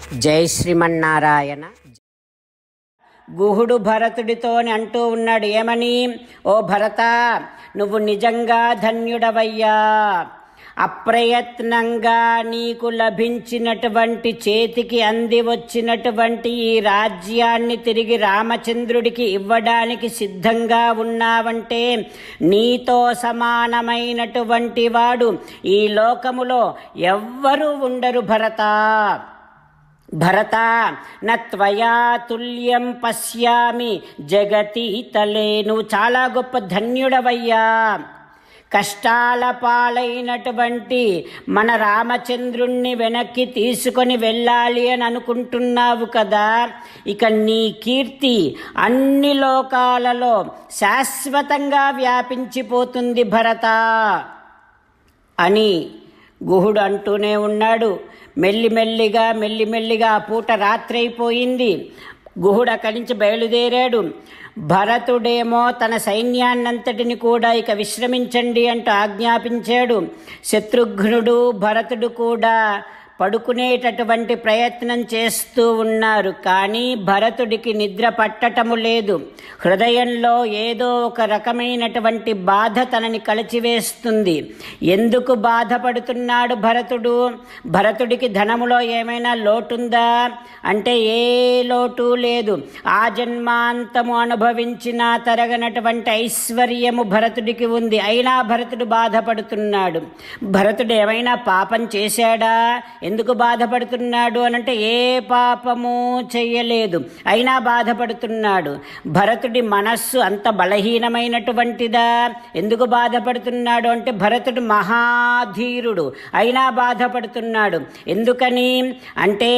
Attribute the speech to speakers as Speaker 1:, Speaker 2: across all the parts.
Speaker 1: జై శ్రీమన్నారాయణ. గుహుడు భరతుడితోని అంటూ ఉన్నాడు, ఏమని? ఓ భరత, నువ్వు నిజంగా ధన్యుడవయ్యా. అప్రయత్నంగా నీకు లభించినటువంటి, చేతికి అంది వచ్చినటువంటి ఈ రాజ్యాన్ని తిరిగి రామచంద్రుడికి ఇవ్వడానికి సిద్ధంగా ఉన్నావంటే నీతో సమానమైనటువంటి వాడు ఈ లోకములో ఎవ్వరూ ఉండరు భరత. భరత, నత్వయా తుల్యం పశ్యామి జగతి తలే. నువ్వు చాలా గొప్ప ధన్యుడవయ్యా. కష్టాల పాలైనటువంటి మన రామచంద్రుణ్ణి వెనక్కి తీసుకొని వెళ్ళాలి అని అనుకుంటున్నావు కదా, ఇక నీ కీర్తి అన్ని లోకాలలో శాశ్వతంగా వ్యాపించిపోతుంది భరత అని గుహుడు అంటూనే ఉన్నాడు. మెల్లిమెల్లిగా ఆ పూట రాత్రి అయిపోయింది. గుహుడు అక్కడి నుంచి బయలుదేరాడు. భరతుడేమో తన సైన్యాన్నంతటిని కూడా ఇక విశ్రమించండి అంటూ ఆజ్ఞాపించాడు. శత్రుఘ్నుడు, భరతుడు కూడా పడుకునేటటువంటి ప్రయత్నం చేస్తూ ఉన్నారు. కానీ భరతుడికి నిద్ర పట్టటము లేదు. హృదయంలో ఏదో ఒక రకమైనటువంటి బాధ తనని కలిచివేస్తుంది. ఎందుకు బాధపడుతున్నాడు భరతుడు? భరతుడికి ధనములో ఏమైనా లోటుందా అంటే ఏ లోటు లేదు. ఆ జన్మాంతము అనుభవించినా తరగనటువంటి ఐశ్వర్యము భరతుడికి ఉంది. అయినా భరతుడు బాధపడుతున్నాడు. భరతుడు ఏమైనా పాపం చేశాడా? ఎందుకు బాధపడుతున్నాడు అనంటే ఏ పాపము చెయ్యలేదు, అయినా బాధపడుతున్నాడు. భరతుడి మనస్సు అంత బలహీనమైనటువంటిదా? ఎందుకు బాధపడుతున్నాడు అంటే భరతుడు మహాధీరుడు, అయినా బాధపడుతున్నాడు. ఎందుకని అంటే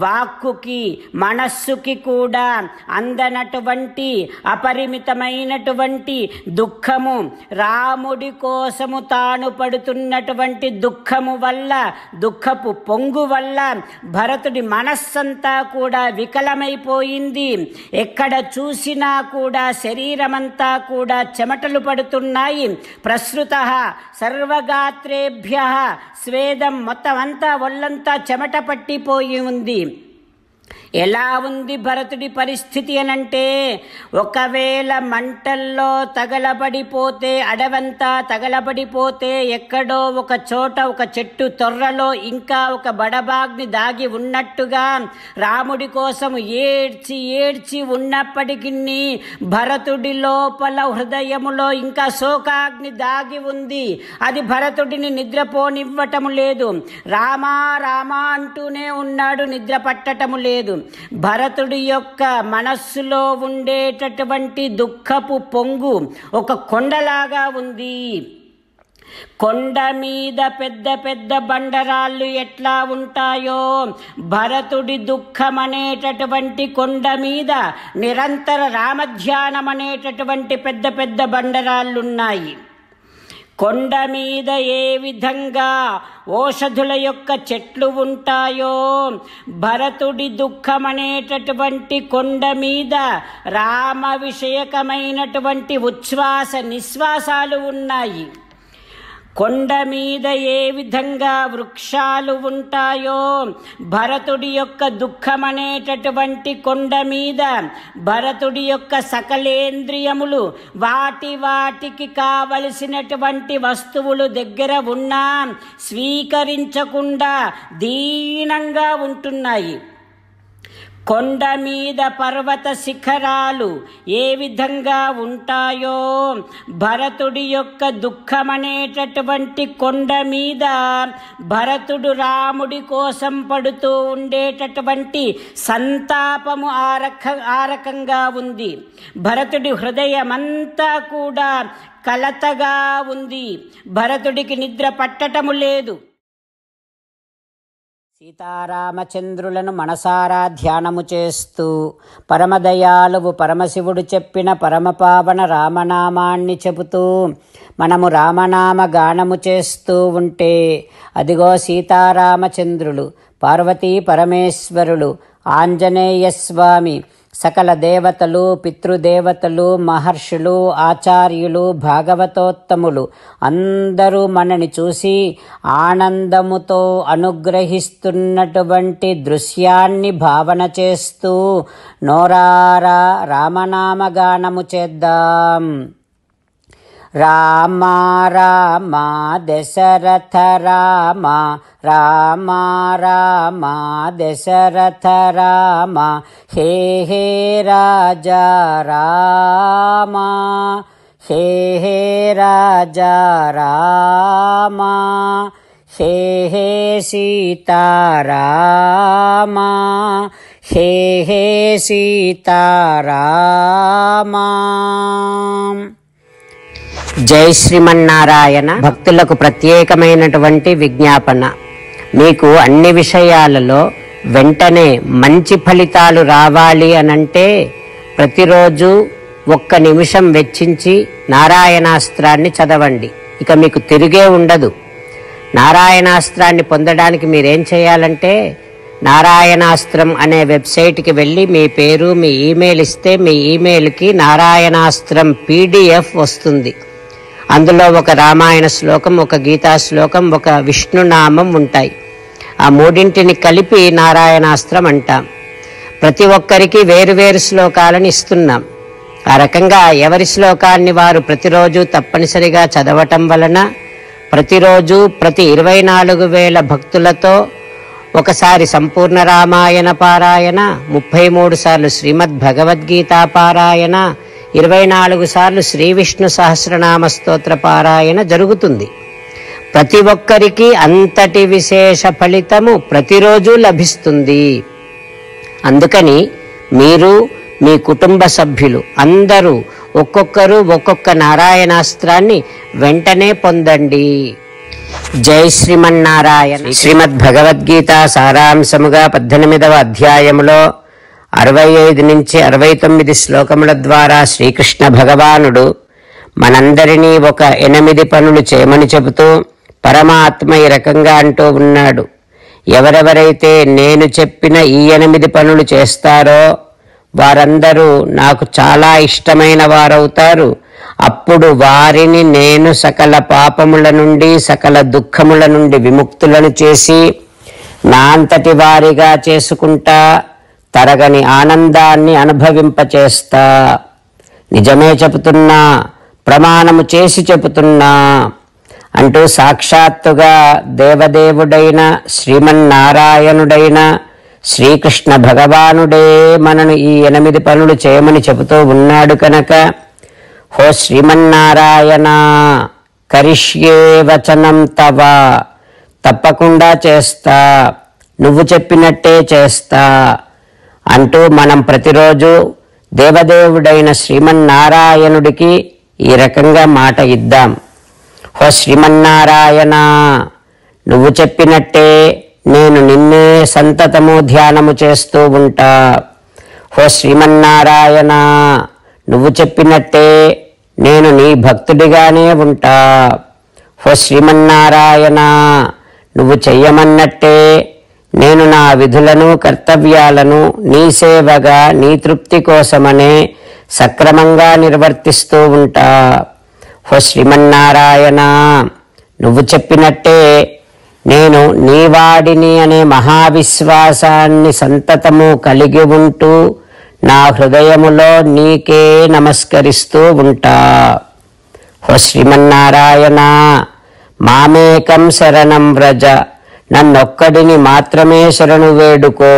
Speaker 1: వాక్కుకి మనస్సుకి కూడా అందనటువంటి అపరిమితమైనటువంటి దుఃఖము, రాముడి కోసము తాను పడుతున్నటువంటి దుఃఖము వల్ల, దుఃఖపు పొంగు వల్ల భరతుడి మనస్సంతా కూడా వికలమైపోయింది. ఎక్కడ చూసినా కూడా శరీరమంతా కూడా చెమటలు పడుతున్నాయి. ప్రసృతః సర్వగాత్రేభ్యః స్వేదం, మొత్తం అంతా ఒళ్ళంతా చెమట పట్టిపోయి ఉంది. ఎలా ఉంది భరతుడి పరిస్థితి అనంటే, ఒకవేళ మంటల్లో తగలబడిపోతే, అడవంతా తగలబడిపోతే, ఎక్కడో ఒక చోట ఒక చెట్టు తొర్రలో ఇంకా ఒక బడబాగ్ని దాగి ఉన్నట్టుగా రాముడి కోసం ఏడ్చి ఉన్నప్పటికీ భరతుడి లోపల హృదయములో ఇంకా శోకాగ్ని దాగి ఉంది. అది భరతుడిని నిద్రపోనివ్వటము లేదు. రామా రామా అంటూనే ఉన్నాడు, నిద్ర పట్టటము లేదు. భరతుడి యొక్క మనస్సులో ఉండేటటువంటి దుఃఖపు పొంగు ఒక కొండలాగా ఉంది. కొండ మీద పెద్ద పెద్ద బండరాళ్ళు ఎట్లా ఉంటాయో, భరతుడి దుఃఖం అనేటటువంటి కొండ మీద నిరంతర రామధ్యానం అనేటటువంటి పెద్ద పెద్ద బండరాళ్ళున్నాయి. కొండ మీద ఏ విధంగా ఓషధుల యొక్క చెట్లు ఉంటాయో, భరతుడి దుఃఖం అనేటటువంటి కొండ మీద రామ విషయకమైనటువంటి ఉచ్ఛ్వాస నిశ్వాసాలు ఉన్నాయి. కొండ మీద ఏ విధంగా వృక్షాలు ఉంటాయో, భరతుడి యొక్క దుఃఖం అనేటటువంటి కొండ మీద భరతుడి యొక్క సకలేంద్రియములు వాటికి కావలసినటువంటి వస్తువులు దగ్గర ఉన్నా స్వీకరించకుండా దీనంగా ఉంటున్నాయి. కొండ మీద పర్వత శిఖరాలు ఏ విధంగా ఉంటాయో, భరతుడి యొక్క దుఃఖం అనేటటువంటి కొండ మీద భరతుడు రాముడి కోసం పడుతూ ఉండేటటువంటి సంతాపము ఆ రకంగా ఉంది. భరతుడి హృదయమంతా కూడా కలతగా ఉంది. భరతుడికి నిద్ర పట్టటము లేదు. సీతారామచంద్రులను మనసారా ధ్యానము చేస్తూ పరమదయాలువు పరమశివుడు చెప్పిన పరమపావన రామనామాన్ని చెబుతూ మనము రామనామ గానము చేస్తూ ఉంటే అదిగో సీతారామచంద్రులు, పార్వతీ పరమేశ్వరులు, ఆంజనేయస్వామి, సకల దేవతలు, పితృదేవతలు, మహర్షులు, ఆచార్యులు, భాగవతోత్తములు అందరూ మనని చూసి ఆనందముతో అనుగ్రహిస్తున్నటువంటి దృశ్యాన్ని భావన చేస్తూ నోరారా రామనామగానము చేద్దాం. రామ రామ దశరథ రామ, రామ రామ దశరథ రామ, హే హే రాజా రామ, హే హే రాజా రామ, హే హే సీతారామ, హే హే సీతారామ. జై శ్రీమన్నారాయణ. భక్తులకు ప్రత్యేకమైనటువంటి విజ్ఞాపన. మీకు అన్ని విషయాలలో వెంటనే మంచి ఫలితాలు రావాలి అనంటే ప్రతిరోజు 1 నిమిషం వెచ్చించి నారాయణాస్త్రాన్ని చదవండి. ఇక మీకు తిరిగే ఉండదు. నారాయణాస్త్రాన్ని పొందడానికి మీరేం చేయాలంటే నారాయణాస్త్రం అనే వెబ్సైట్కి వెళ్ళి మీ పేరు, మీ ఈమెయిల్ ఇస్తే మీ ఈమెయిల్కి నారాయణాస్త్రం PDF వస్తుంది. అందులో ఒక రామాయణ శ్లోకం, ఒక గీతా శ్లోకం, ఒక విష్ణునామం ఉంటాయి. ఆ మూడింటిని కలిపి నారాయణాస్త్రం అంటాం. ప్రతి ఒక్కరికి వేరువేరు శ్లోకాలను ఇస్తున్నాం. ఆ రకంగా ఎవరి శ్లోకాన్ని వారు ప్రతిరోజు తప్పనిసరిగా చదవటం వలన ప్రతిరోజు ప్రతి 24,000 భక్తులతో ఒకసారి సంపూర్ణ రామాయణ పారాయణ, 33 సార్లు శ్రీమద్ భగవద్గీత పారాయణ, 24 సార్లు శ్రీ విష్ణు సహస్రనామ స్తోత్ర పారాయణ జరుగుతుంది. ప్రతి ఒక్కరికి అంతటి విశేష ఫలితము ప్రతిరోజు లభిస్తుంది. అందుకని మీరు, మీ కుటుంబ సభ్యులు అందరూ ఒక్కొక్కరు ఒక్కొక్క నారాయణాస్త్రాన్ని వెంటనే పొందండి. జై శ్రీమన్నారాయణ. శ్రీమద్ భగవద్గీత సారాంశముగా 18వ అధ్యాయములో 65 నుంచి 69 శ్లోకముల ద్వారా శ్రీకృష్ణ భగవానుడు మనందరినీ ఒక 8 పనులు చేయమని చెబుతూ పరమాత్మ ఈ రకంగా అంటూ ఉన్నాడు. ఎవరెవరైతే నేను చెప్పిన ఈ 8 పనులు చేస్తారో వారందరూ నాకు చాలా ఇష్టమైన వారవుతారు. అప్పుడు వారిని నేను సకల పాపముల నుండి, సకల దుఃఖముల నుండి విముక్తులను చేసి నా అంతటి వారిగా చేసుకుంటా, తరగని ఆనందాన్ని అనుభవింపచేస్తా. నిజమే చెబుతున్నా, ప్రమాణము చేసి చెబుతున్నా అంటూ సాక్షాత్తుగా దేవదేవుడైన శ్రీమన్నారాయణుడైన శ్రీకృష్ణ భగవానుడే మనను ఈ 8 పనులు చేయమని చెబుతూ ఉన్నాడు కనుక, హో శ్రీమన్నారాయణ, కరిష్యే వచనం తవ, తప్పకుండా చేస్తా, నువ్వు చెప్పినట్టే చేస్తా అంటూ మనం ప్రతిరోజు దేవదేవుడైన శ్రీమన్నారాయణుడికి ఈ రకంగా మాట ఇద్దాం. హో శ్రీమన్నారాయణ, నువ్వు చెప్పినట్టే నేను నిన్నే సంతతము ధ్యానము చేస్తూ ఉంటా. హో శ్రీమన్నారాయణ, నువ్వు చెప్పినట్టే నేను నీ భక్తుడిగానే ఉంటా. హో శ్రీమన్నారాయణ, నువ్వు చెయ్యమన్నట్టే నేను నా విధులను, కర్తవ్యాలను నీ సేవగా, నీ తృప్తి కోసమనే సక్రమంగా నిర్వర్తిస్తూ ఉంటా. హో శ్రీమన్నారాయణ, నువ్వు చెప్పినట్టే నేను నీవాడిని అనే మహావిశ్వాసాన్ని సంతతము కలిగి ఉంటూ నా హృదయములో నీకే నమస్కరిస్తూ ఉంటా. హో శ్రీమన్నారాయణ, మామేకం శరణం వ్రజ, నన్నొక్కడిని మాత్రమే శరణు వేడుకో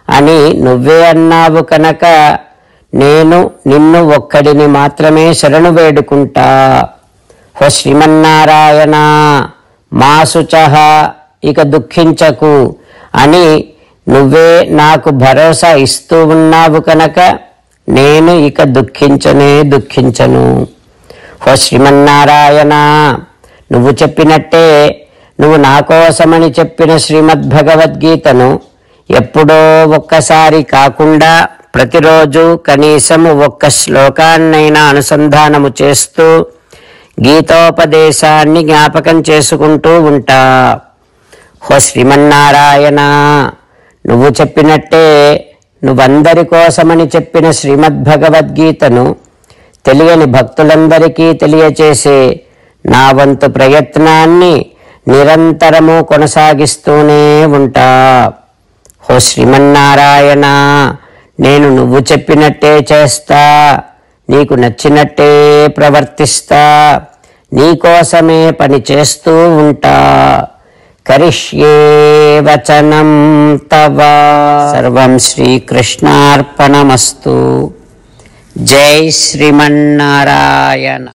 Speaker 1: అని నువ్వే అన్నావు కనుక నేను నిన్ను ఒక్కడిని మాత్రమే శరణు వేడుకుంటా. హో శ్రీమన్నారాయణ, మా శుచః, ఇక దుఃఖించకు అని నువ్వే నాకు భరోసా ఇస్తూ ఉన్నావు కనుక నేను ఇక దుఃఖించను. హో శ్రీమన్నారాయణ, నువ్వు చెప్పినట్టే నువ్వు నా కోసమని చెప్పిన శ్రీమద్భగవద్గీతను ఎప్పుడో ఒక్కసారి కాకుండా ప్రతిరోజు కనీసము 1 శ్లోకాన్నైనా అనుసంధానము చేస్తూ గీతోపదేశాన్ని జ్ఞాపకం చేసుకుంటూ ఉంటా. హో శ్రీమన్నారాయణ, నువ్వు చెప్పినట్టే నువ్వందరి కోసమని చెప్పిన శ్రీమద్భగవద్గీతను తెలియని భక్తులందరికీ తెలియచేసే నా వంతు ప్రయత్నాన్ని నిరంతరము కొనసాగిస్తూనే ఉంటా. ఓ శ్రీమన్నారాయణ, నేను నువ్వు చెప్పినట్టే చేస్తా, నీకు నచ్చినట్టే ప్రవర్తిస్తా, నీకోసమే పని చేస్తూ ఉంటా. కరిష్యే వచనం తవ. సర్వం శ్రీకృష్ణార్పణమస్తు. జై శ్రీమన్నారాయణ.